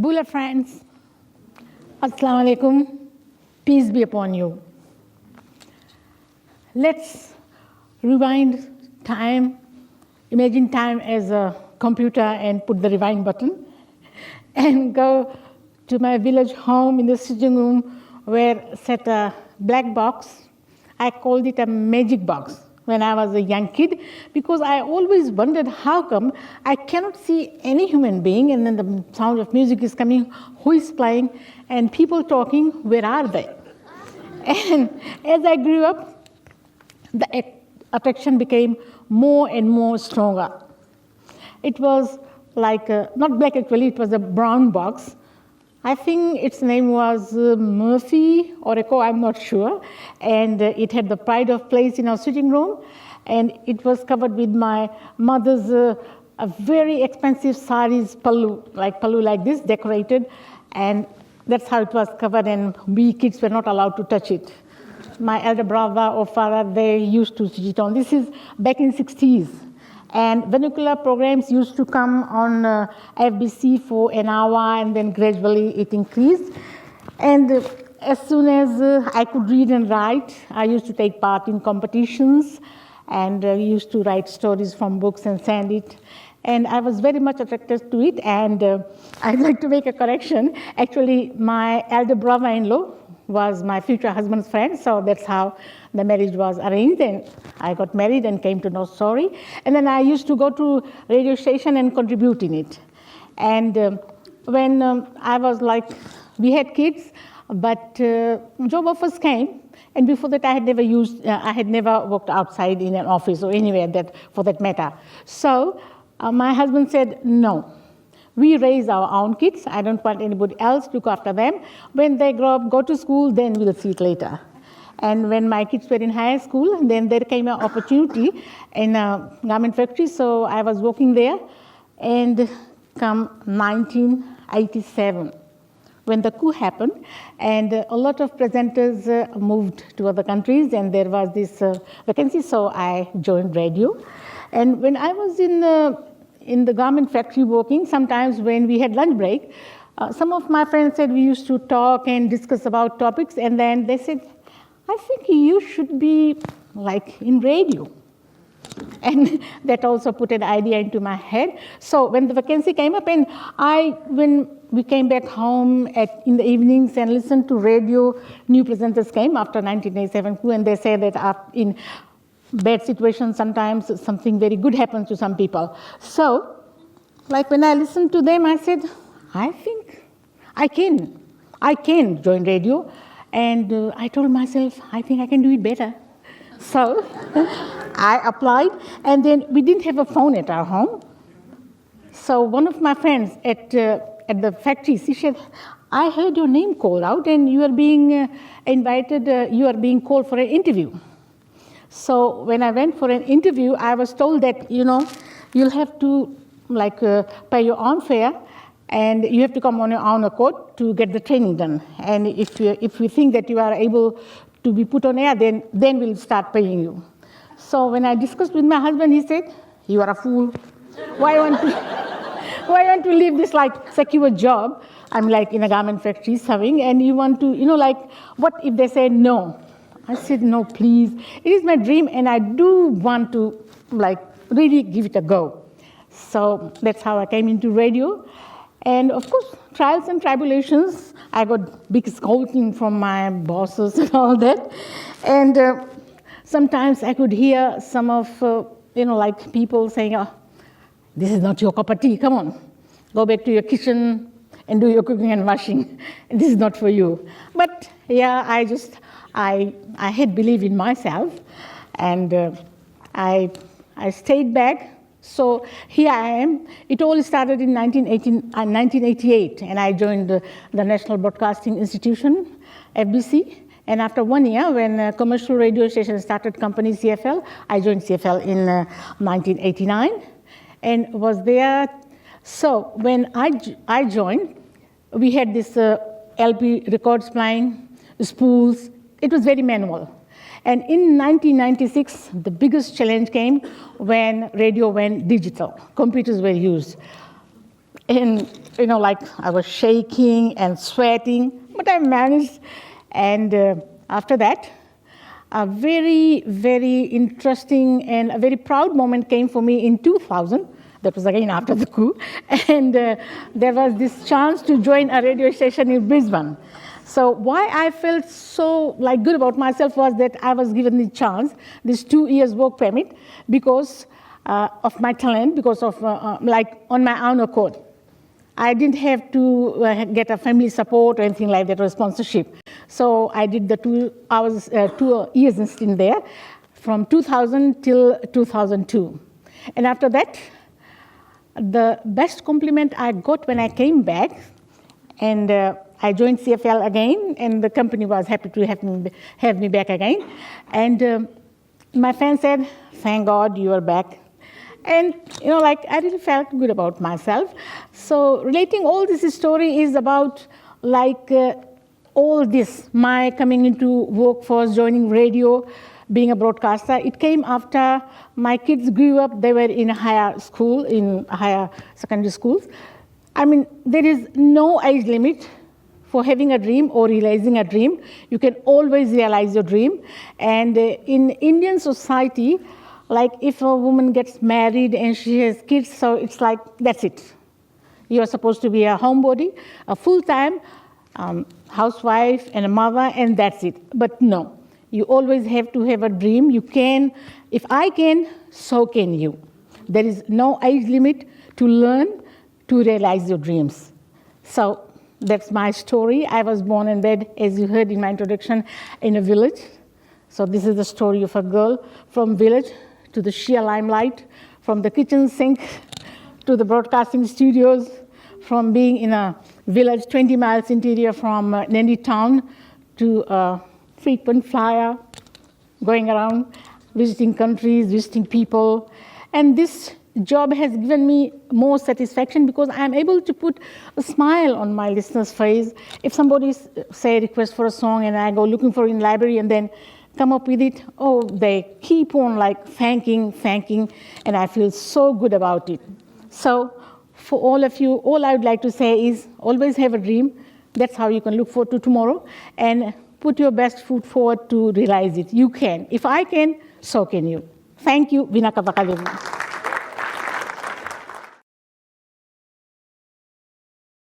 Bula friends, Assalamu alaikum, peace be upon you. Let's rewind time, imagine time as a computer and put the rewind button and go to my village home in the sitting room where sat a black box. I called it a magic box when I was a young kid because I always wondered how come I cannot see any human being and then the sound of music is coming, who is playing, and people talking, where are they? And as I grew up, the attraction became more and more stronger. It was like, not black actually, it was a brown box. I think its name was Murphy or Echo, I'm not sure. And it had the pride of place in our sitting room. And it was covered with my mother's a very expensive saris, pallu like this, decorated. And that's how it was covered, and we kids were not allowed to touch it. My elder brother or father, they used to switch it on. This is back in 60s. And vernacular programs used to come on FBC for an hour, and then gradually it increased. And as soon as I could read and write, I used to take part in competitions and used to write stories from books and send it. And I was very much attracted to it. And I'd like to make a correction. Actually, my elder brother-in-law was my future husband's friend, so that's how the marriage was arranged, and I got married and came to know story. And then I used to go to radio station and contribute in it. And when I was like, we had kids, but job offers came, and before that I had never worked outside in an office or anywhere that, for that matter. So my husband said, no. We raise our own kids. I don't want anybody else to look after them. When they grow up, go to school, then we'll see it later. And when my kids were in high school, then there came an opportunity in a garment factory. So I was working there. And come 1987, when the coup happened, and a lot of presenters moved to other countries, and there was this vacancy, so I joined radio. And when I was in the garment factory working, sometimes when we had lunch break, some of my friends said we used to talk and discuss about topics, and then they said, I think you should be like in radio. And that also put an idea into my head. So when the vacancy came up, and when we came back home in the evenings and listened to radio, new presenters came after 1987 coup, and they say that in bad situations, sometimes something very good happens to some people. So, like when I listened to them, I said, I think I can join radio. And I told myself, I think I can do it better. So I applied, and then we didn't have a phone at our home. So one of my friends at the factory, she said, I heard your name called out, and you are being invited, you are being called for an interview. So when I went for an interview, I was told that, you'll have to pay your own fare, and you have to come on your own accord to get the training done. And if we think that you are able to be put on air, then we'll start paying you. So when I discussed with my husband, he said, you are a fool. Why want to leave this secure job? I'm in a garment factory serving, and you want to, what if they say no? I said, no, please. It is my dream, and I do want to, really give it a go. So that's how I came into radio. And of course, trials and tribulations. I got big scolding from my bosses and all that. And sometimes I could hear some of, people saying, oh, this is not your cup of tea, come on. Go back to your kitchen and do your cooking and washing. This is not for you. But yeah, I had belief in myself, and I stayed back. So here I am. It all started in 1988, and I joined the National Broadcasting Institution, FBC. And after 1 year, when a commercial radio station started company CFL, I joined CFL in 1989 and was there. So when I joined, we had this LP records playing, spools. It was very manual. And in 1996, the biggest challenge came when radio went digital. Computers were used. And like I was shaking and sweating, but I managed. And after that, a very, very interesting and a very proud moment came for me in 2000. That was again after the coup. And there was this chance to join a radio station in Brisbane. So why I felt so good about myself was that I was given the chance, this 2 years work permit, because of my talent, because of on my own accord. I didn't have to get a family support or anything like that, or sponsorship. So I did the 2 years in there, from 2000 till 2002. And after that, the best compliment I got when I came back, and I joined CFL again, and the company was happy to have me back again. And my fans said, "Thank God you are back." And I really felt good about myself. So relating all this story is about all this, my coming into workforce, joining radio, being a broadcaster. It came after my kids grew up. They were in higher school, in higher secondary schools. I mean, there is no age limit for having a dream or realizing a dream. You can always realize your dream. And in Indian society, if a woman gets married and she has kids, so it's that's it. You are supposed to be a homebody, a full-time housewife and a mother, and that's it. But no, you always have to have a dream. You can, if I can, so can you. There is no age limit to learn, to realize your dreams. So that's my story. I was born and bred, as you heard in my introduction, in a village. So this is the story of a girl from village to the sheer limelight, from the kitchen sink to the broadcasting studios, from being in a village 20 miles interior from Nandi town to a frequent flyer, going around, visiting countries, visiting people. And this job has given me more satisfaction because I'm able to put a smile on my listener's face. If somebody say request for a song and I go looking for it in library and then come up with it, they keep on thanking, and I feel so good about it. So for all of you, all I would like to say is always have a dream. That's how you can look forward to tomorrow, and put your best foot forward to realize it. You can. If I can, so can you. Thank you. Vinaka Vakalevu.